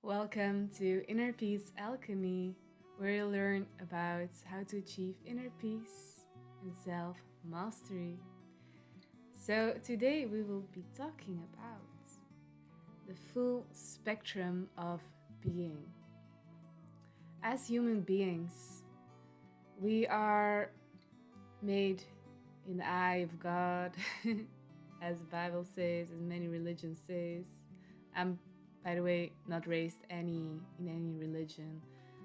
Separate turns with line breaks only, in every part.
Welcome to Inner Peace Alchemy, where you'll learn about how to achieve inner peace and self mastery. So, today we will be talking about the full spectrum of being. As human beings, we are made in the eye of God, as the Bible says, as many religions says. I'm, by the way, not raised in any religion.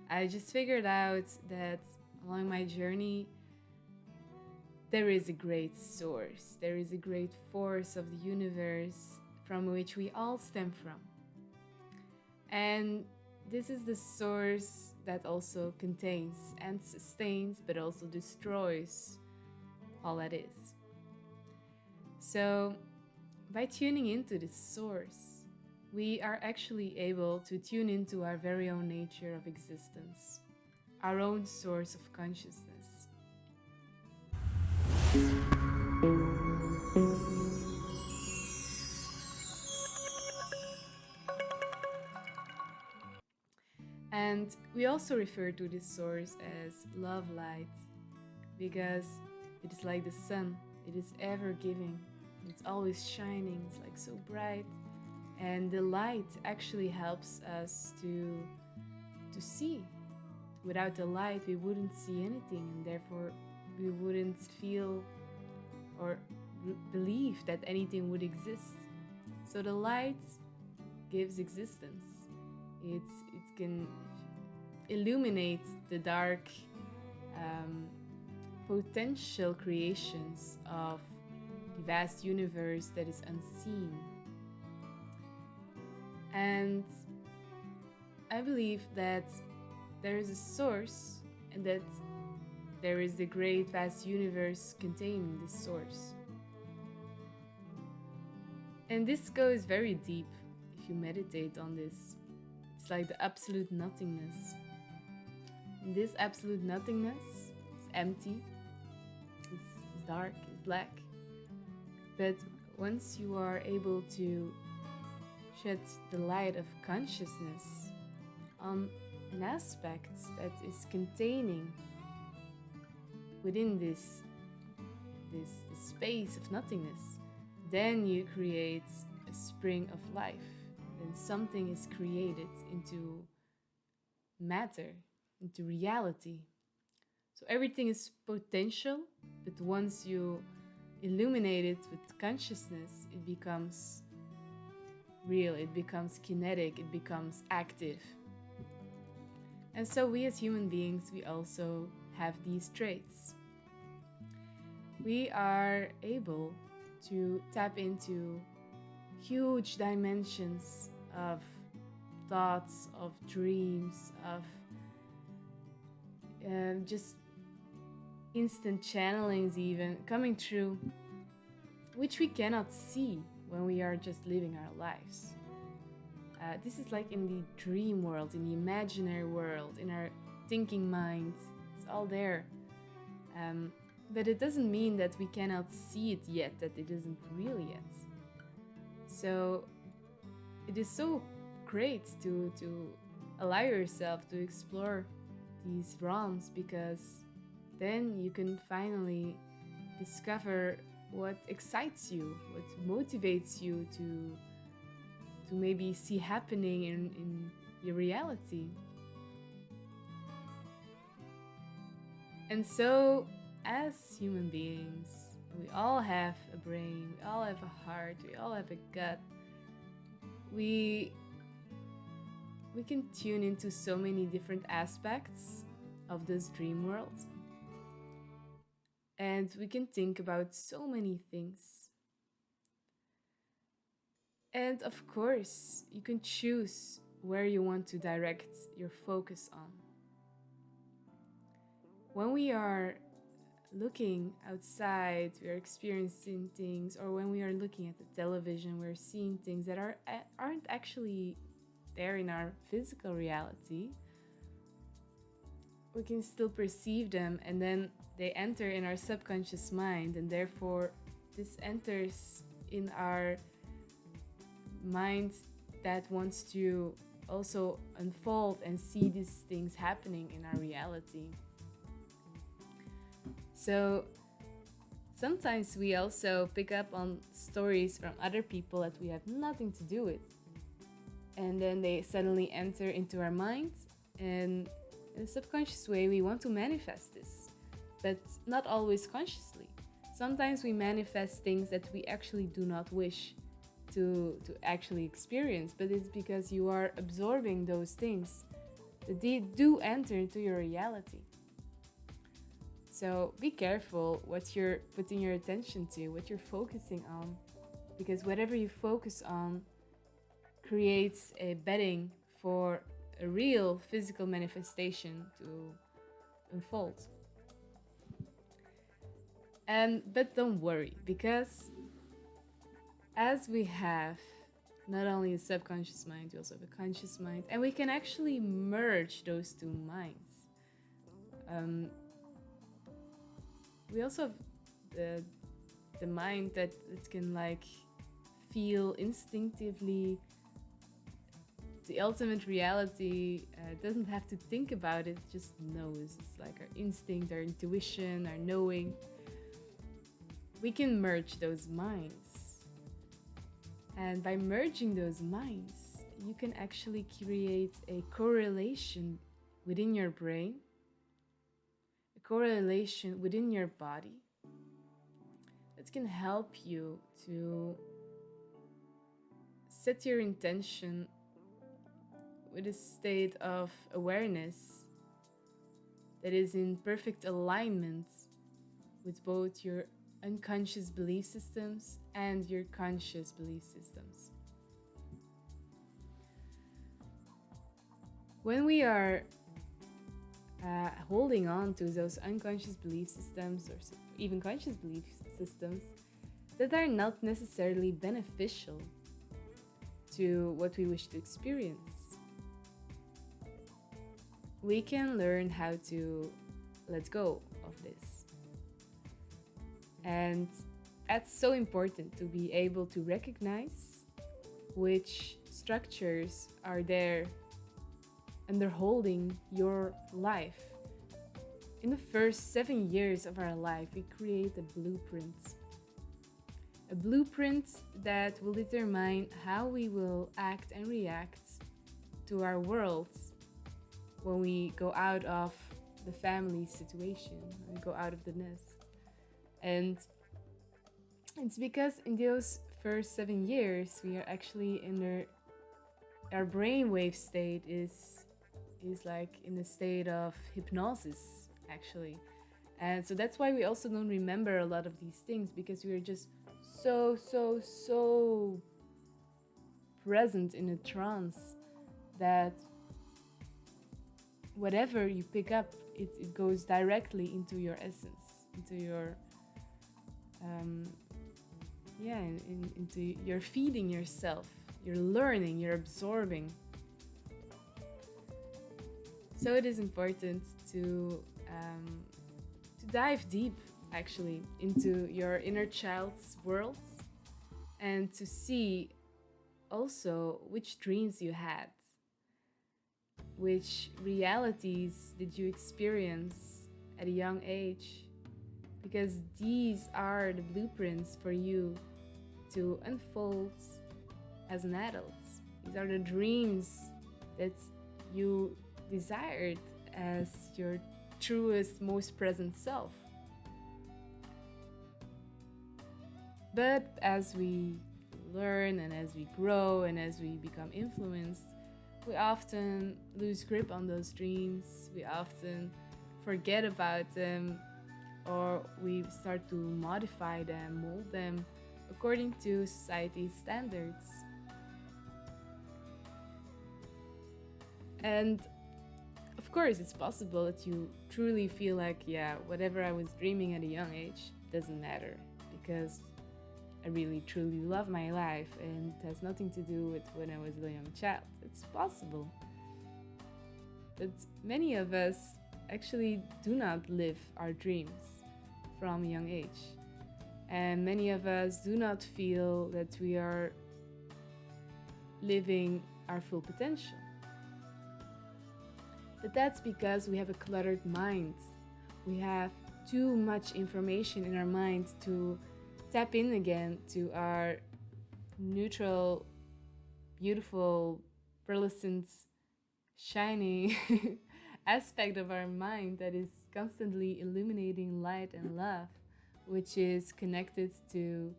I just figured out that along my journey, there is a great source. There is a great force of the universe from which we all stem from. And this is the source that also contains and sustains, but also destroys all that is. So, by tuning into this source, we are actually able to tune into our very own nature of existence, our own source of consciousness. And we also refer to this source as love light, because it is like the sun. It is ever giving. It's always shining. It's like so bright. And the light actually helps us to see. Without the light, we wouldn't see anything, and therefore we wouldn't feel or believe that anything would exist. So the light gives existence. It can illuminate the dark potential creations of the vast universe that is unseen. And I believe that there is a source and that there is the great vast universe containing this source. And this goes very deep if you meditate on this. It's like the absolute nothingness. And this absolute nothingness is empty, it's dark, it's black. But once you are able to shed the light of consciousness on an aspect that is containing within this space of nothingness, then you create a spring of life. Then something is created into matter, into reality. So everything is potential, but once you illuminate it with consciousness, it becomes real, it becomes kinetic, it becomes active. And so we as human beings, we also have these traits. We are able to tap into huge dimensions of thoughts, of dreams, of just instant channelings even coming true, which we cannot see when we are just living our lives. This is like in the dream world, in the imaginary world, in our thinking mind. It's all there. But it doesn't mean that we cannot see it yet, that it isn't real yet. So it is so great to allow yourself to explore these realms, because then you can finally discover what excites you, what motivates you to maybe see happening in your reality. And so, as human beings, we all have a brain, we all have a heart, we all have a gut. We can tune into so many different aspects of this dream world. And we can think about so many things. And of course, you can choose where you want to direct your focus on. When we are looking outside, we are experiencing things, or when we are looking at the television, we're seeing things that aren't actually there in our physical reality. We can still perceive them, and then they enter in our subconscious mind, and therefore this enters in our mind that wants to also unfold and see these things happening in our reality. So sometimes we also pick up on stories from other people that we have nothing to do with. And then they suddenly enter into our minds, and in a subconscious way, we want to manifest this, but not always consciously. Sometimes we manifest things that we actually do not wish to actually experience, but it's because you are absorbing those things that they do enter into your reality. So be careful what you're putting your attention to, what you're focusing on, because whatever you focus on creates a bedding for a real physical manifestation to unfold. But don't worry, because as we have not only a subconscious mind, we also have a conscious mind, and we can actually merge those two minds. We also have the mind that it can like feel instinctively the ultimate reality, doesn't have to think about it, just knows. It's like our instinct, our intuition, our knowing. We can merge those minds. And by merging those minds, you can actually create a correlation within your brain, a correlation within your body that can help you to set your intention with a state of awareness that is in perfect alignment with both your unconscious belief systems and your conscious belief systems. When we are holding on to those unconscious belief systems or even conscious belief systems that are not necessarily beneficial to what we wish to experience, we can learn how to let go of this. And that's so important, to be able to recognize which structures are there underholding your life. In the first 7 years of our life, we create a blueprint. A blueprint that will determine how we will act and react to our world when we go out of the family situation, when we go out of the nest. And it's because in those first 7 years, we are actually in our brainwave state is like in a state of hypnosis, actually. And so that's why we also don't remember a lot of these things, because we are just so present in a trance that whatever you pick up, it goes directly into your essence, into your into you're feeding yourself, you're learning, you're absorbing. So it is important to dive deep, actually, into your inner child's world, and to see also which dreams you had, which realities did you experience at a young age, because these are the blueprints for you to unfold as an adult. These are the dreams that you desired as your truest, most present self. But as we learn and as we grow and as we become influenced, we often lose grip on those dreams. We often forget about them, or we start to modify them, mold them according to society's standards. And of course, it's possible that you truly feel like, yeah, whatever I was dreaming at a young age doesn't matter, because I really truly love my life and it has nothing to do with when I was a young child. It's possible. But many of us actually do not live our dreams from a young age. And many of us do not feel that we are living our full potential. But that's because we have a cluttered mind. We have too much information in our mind to tap in again to our neutral, beautiful, pearlescent, shining aspect of our mind that is constantly illuminating light and love, which is connected to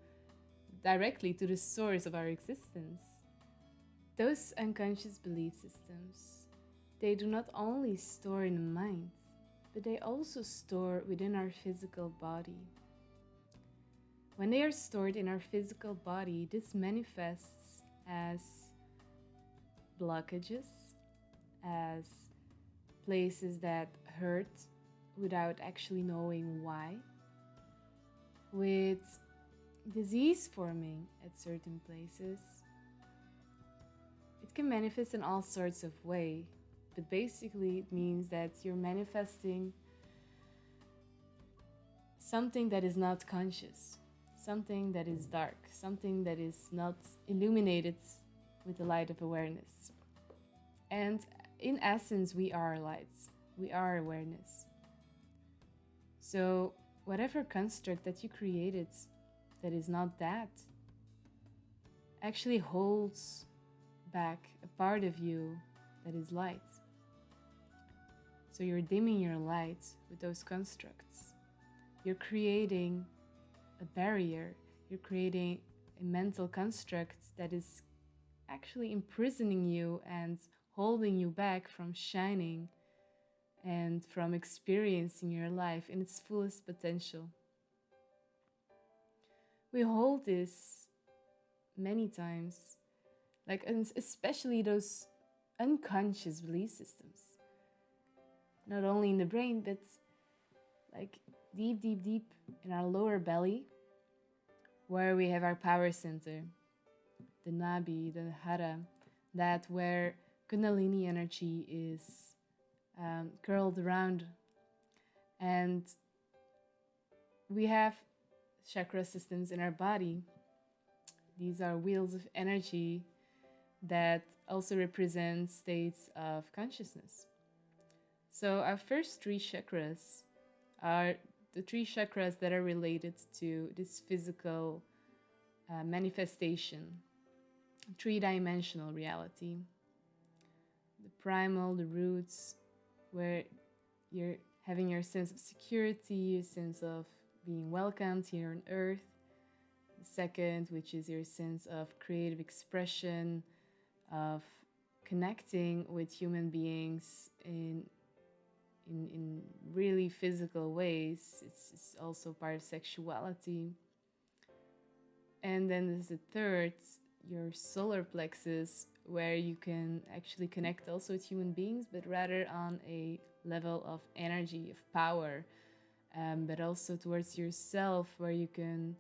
directly to the source of our existence. Those unconscious belief systems, they do not only store in the mind, but they also store within our physical body. When they are stored in our physical body, this manifests as blockages, as places that hurt without actually knowing why, with disease forming at certain places. It can manifest in all sorts of ways, but basically it means that you're manifesting something that is not conscious, something that is dark, something that is not illuminated with the light of awareness. And in essence, we are lights, we are awareness. So whatever construct that you created that is not that actually holds back a part of you that is light. So you're dimming your light with those constructs. You're creating a barrier. You're creating a mental construct that is actually imprisoning you and holding you back from shining and from experiencing your life in its fullest potential. We hold this many times, like especially those unconscious belief systems. Not only in the brain, but like deep, deep, deep in our lower belly, where we have our power center, the Nabi, the Hara, that where Kundalini energy is curled around. And we have chakra systems in our body. These are wheels of energy that also represent states of consciousness. So our first three chakras are the three chakras that are related to this physical manifestation, three-dimensional reality. The primal, the roots, where you're having your sense of security, your sense of being welcomed here on earth. The second, which is your sense of creative expression, of connecting with human beings in really physical ways. It's also part of sexuality. And then there's the third, your solar plexus, where you can actually connect also with human beings, but rather on a level of energy, of power, but also towards yourself, where you can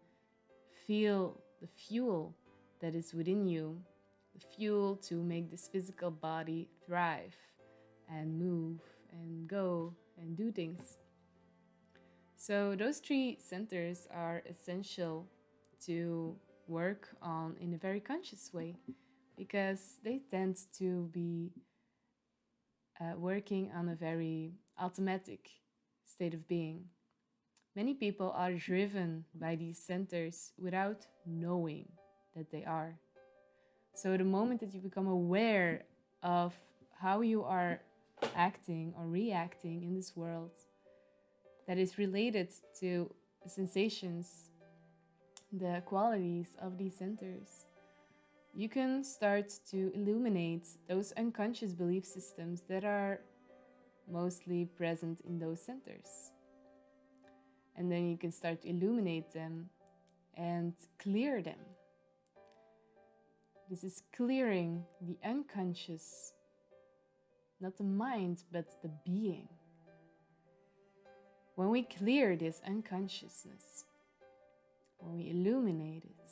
feel the fuel that is within you, the fuel to make this physical body thrive and move and go and do things. So those three centers are essential to work on in a very conscious way, because they tend to be working on a very automatic state of being. Many people are driven by these centers without knowing that they are. So the moment that you become aware of how you are acting or reacting in this world that is related to the sensations, the qualities of these centers, you can start to illuminate those unconscious belief systems that are mostly present in those centers. And then you can start to illuminate them and clear them. This is clearing the unconscious, not the mind, but the being. When we clear this unconsciousness, when we illuminate it,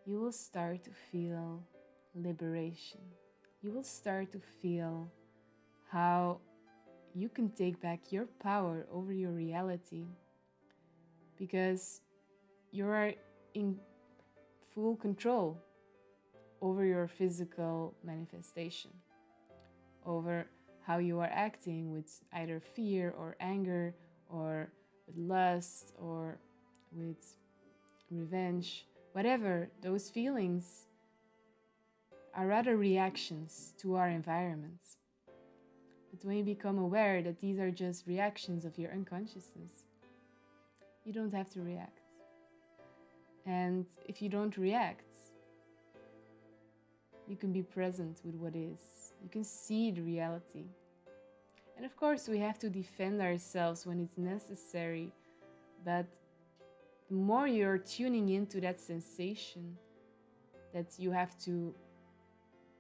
you will start to feel liberation. You will start to feel how you can take back your power over your reality, because you are in full control over your physical manifestation, over how you are acting with either fear or anger or with lust or with revenge, whatever, those feelings are rather reactions to our environment. But when you become aware that these are just reactions of your unconsciousness, you don't have to react. And if you don't react, you can be present with what is. You can see the reality. And of course, we have to defend ourselves when it's necessary. But the more you're tuning into that sensation that you have to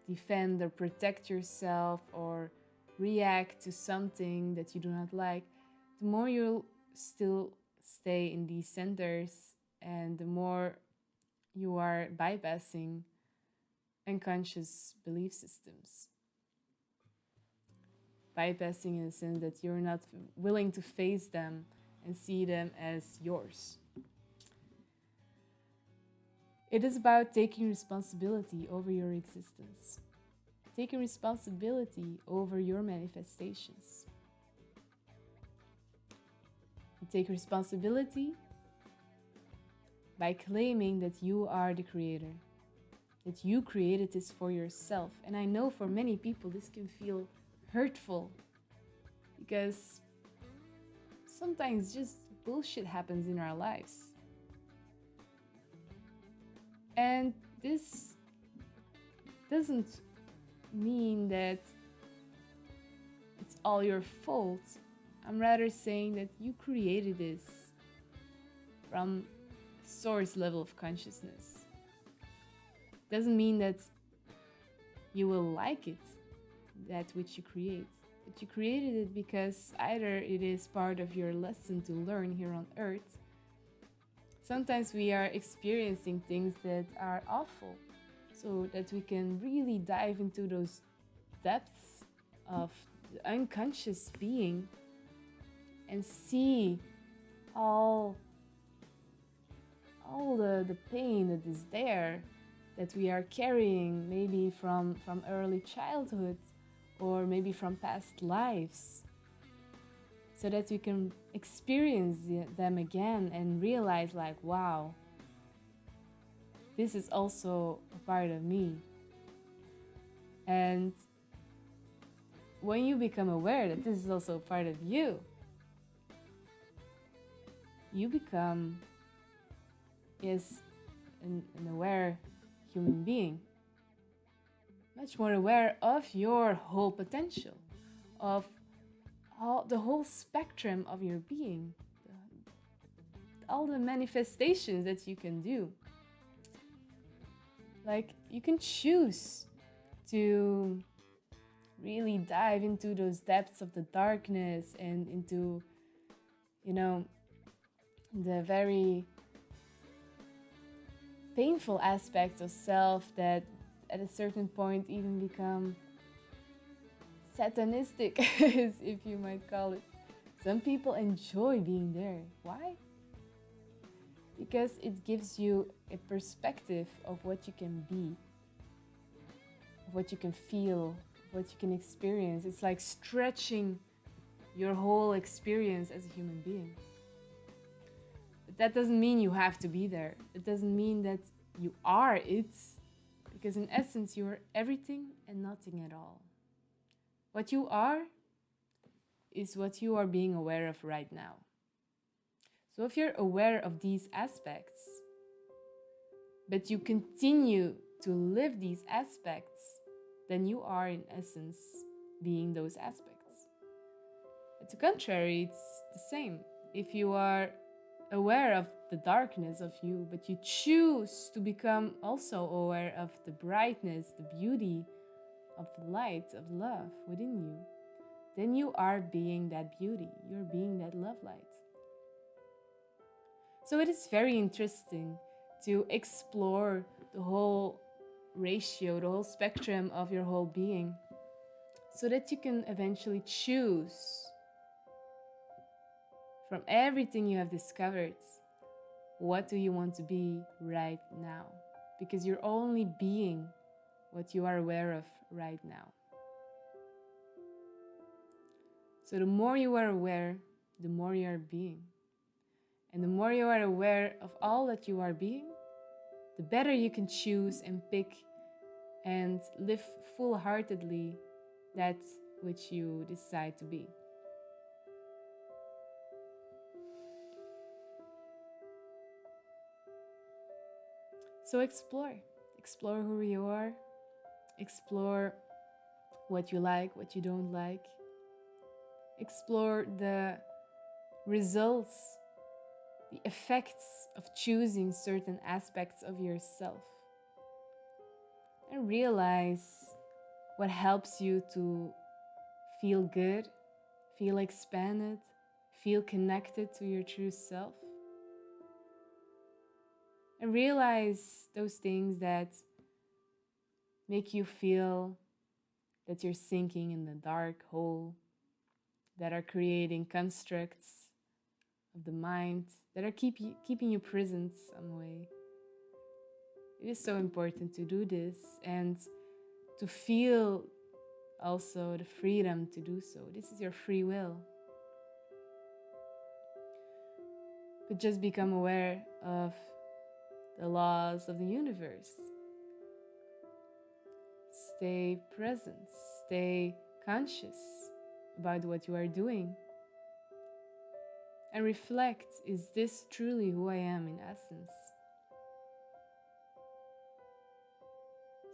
defend or protect yourself or react to something that you do not like, the more you'll still stay in these centers, and the more you are bypassing unconscious belief systems. Bypassing in the sense that you're not willing to face them and see them as yours. It is about taking responsibility over your existence, taking responsibility over your manifestations. You take responsibility by claiming that you are the creator, that you created this for yourself. And I know for many people this can feel hurtful because sometimes just bullshit happens in our lives. And this doesn't mean that it's all your fault. I'm rather saying that you created this from source level of consciousness. Doesn't mean that you will like it, that which you create. But you created it because either it is part of your lesson to learn here on earth. Sometimes we are experiencing things that are awful, so that we can really dive into those depths of the unconscious being and see all the pain that is there, that we are carrying maybe from early childhood or maybe from past lives, so that we can experience them again and realize like, wow, this is also a part of me. And when you become aware that this is also a part of you, you become an aware human being, much more aware of your whole potential, of the whole spectrum of your being, all the manifestations that you can do. Like, you can choose to really dive into those depths of the darkness and into, the very painful aspects of self that at a certain point even become satanistic, if you might call it. Some people enjoy being there. Why? Because it gives you a perspective of what you can be, of what you can feel, of what you can experience. It's like stretching your whole experience as a human being. But that doesn't mean you have to be there. It doesn't mean that you are it, because in essence you are everything and nothing at all. What you are is what you are being aware of right now. So if you're aware of these aspects, but you continue to live these aspects, then you are in essence being those aspects. But to the contrary, it's the same. If you are aware of the darkness of you, but you choose to become also aware of the brightness, the beauty of the light, of love within you, then you are being that beauty. You're being that love light. So it is very interesting to explore the whole ratio, the whole spectrum of your whole being, so that you can eventually choose from everything you have discovered, what do you want to be right now? Because you're only being what you are aware of right now. So the more you are aware, the more you are being. And the more you are aware of all that you are being, the better you can choose and pick and live full-heartedly that which you decide to be. So explore who you are, explore what you like, what you don't like, explore the results, the effects of choosing certain aspects of yourself, and realize what helps you to feel good, feel expanded, feel connected to your true self. And realize those things that make you feel that you're sinking in the dark hole, that are creating constructs of the mind, that are keeping you prisoned some way. It is so important to do this and to feel also the freedom to do so. This is your free will. But just become aware of the laws of the universe. Stay present, stay conscious about what you are doing. And reflect, is this truly who I am in essence?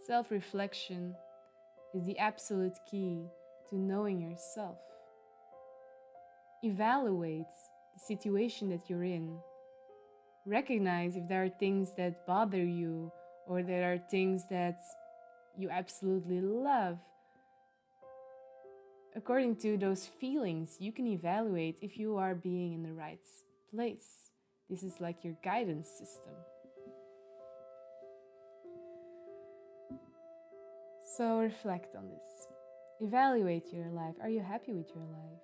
Self-reflection is the absolute key to knowing yourself. Evaluate the situation that you're in. Recognize if there are things that bother you or there are things that you absolutely love. According to those feelings, you can evaluate if you are being in the right place. This is like your guidance system. So reflect on this. Evaluate your life. Are you happy with your life?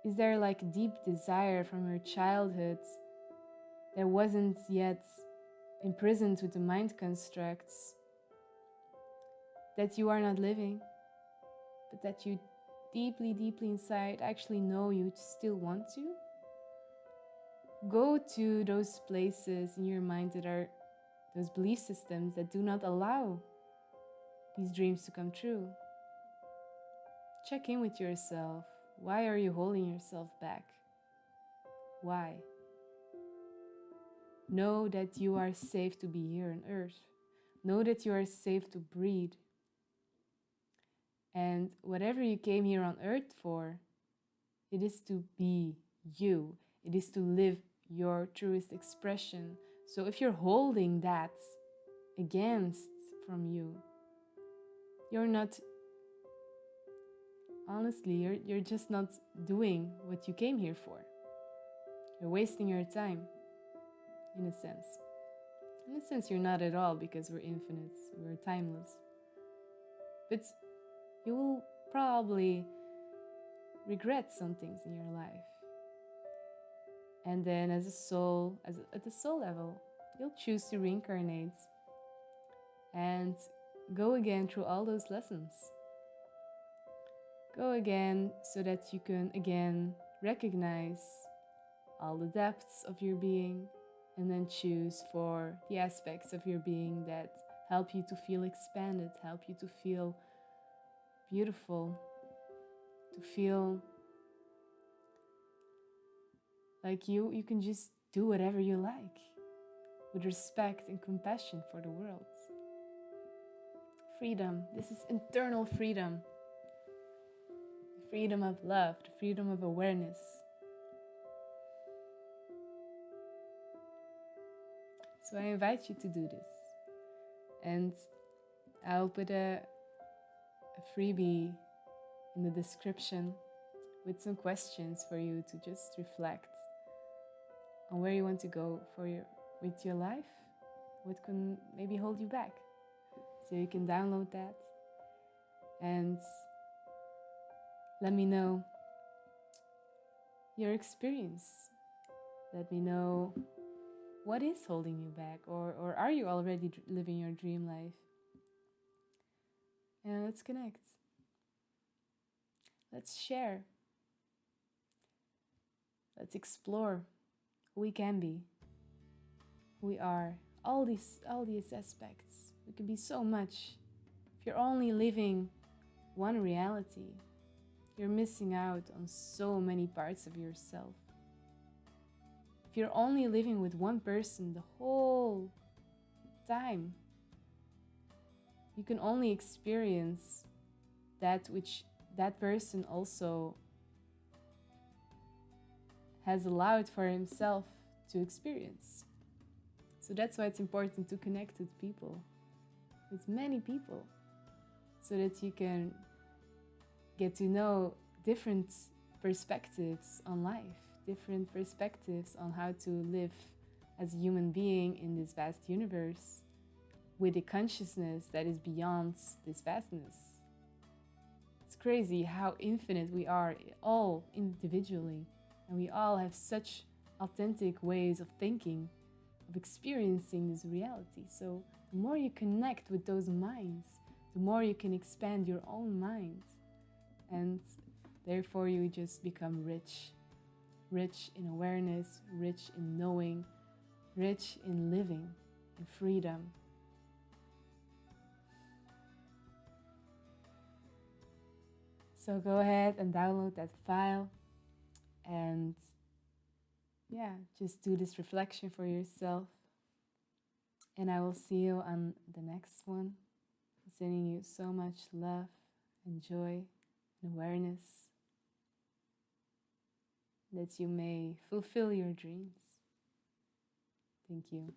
Is there like deep desire from your childhood that wasn't yet imprisoned with the mind constructs that you are not living, but that you deeply, deeply inside actually know you still want to? Go to those places in your mind that are those belief systems that do not allow these dreams to come true. Check in with yourself. Why are you holding yourself back? Why? Know that you are safe to be here on earth. Know that you are safe to breathe. And whatever you came here on earth for, it is to be you. It is to live your truest expression. So if you're holding that against from you, you're not, honestly, you're just not doing what you came here for. You're wasting your time, in a sense. In a sense, you're not at all, because we're infinite, we're timeless. But you will probably regret some things in your life. And then as a soul, at the soul level, you'll choose to reincarnate and go again through all those lessons. Go again so that you can again recognize all the depths of your being, and then choose for the aspects of your being that help you to feel expanded, help you to feel beautiful, to feel like you can just do whatever you like with respect and compassion for the world. Freedom. This is internal freedom. The freedom of love, the freedom of awareness. So I invite you to do this. And I'll put a freebie in the description with some questions for you to just reflect on where you want to go with your life, what can maybe hold you back. So you can download that and let me know your experience. Let me know what is holding you back, or are you already living your dream life? And let's connect. Let's share Let's explore who we can be, who we are, all these aspects. We can be so much. If you're only living one reality, you're missing out on so many parts of yourself. If you're only living with one person the whole time, you can only experience that which that person also has allowed for himself to experience. So that's why it's important to connect with people, with many people, so that you can get to know different perspectives on life, different perspectives on how to live as a human being in this vast universe with a consciousness that is beyond this vastness. It's crazy how infinite we are, all individually, and we all have such authentic ways of thinking, of experiencing this reality. So the more you connect with those minds, the more you can expand your own mind, and therefore you just become rich in awareness, rich in knowing, rich in living, in freedom. So go ahead and download that file and just do this reflection for yourself. And I will see you on the next one. I'm sending you so much love and joy and awareness that you may fulfill your dreams. Thank you.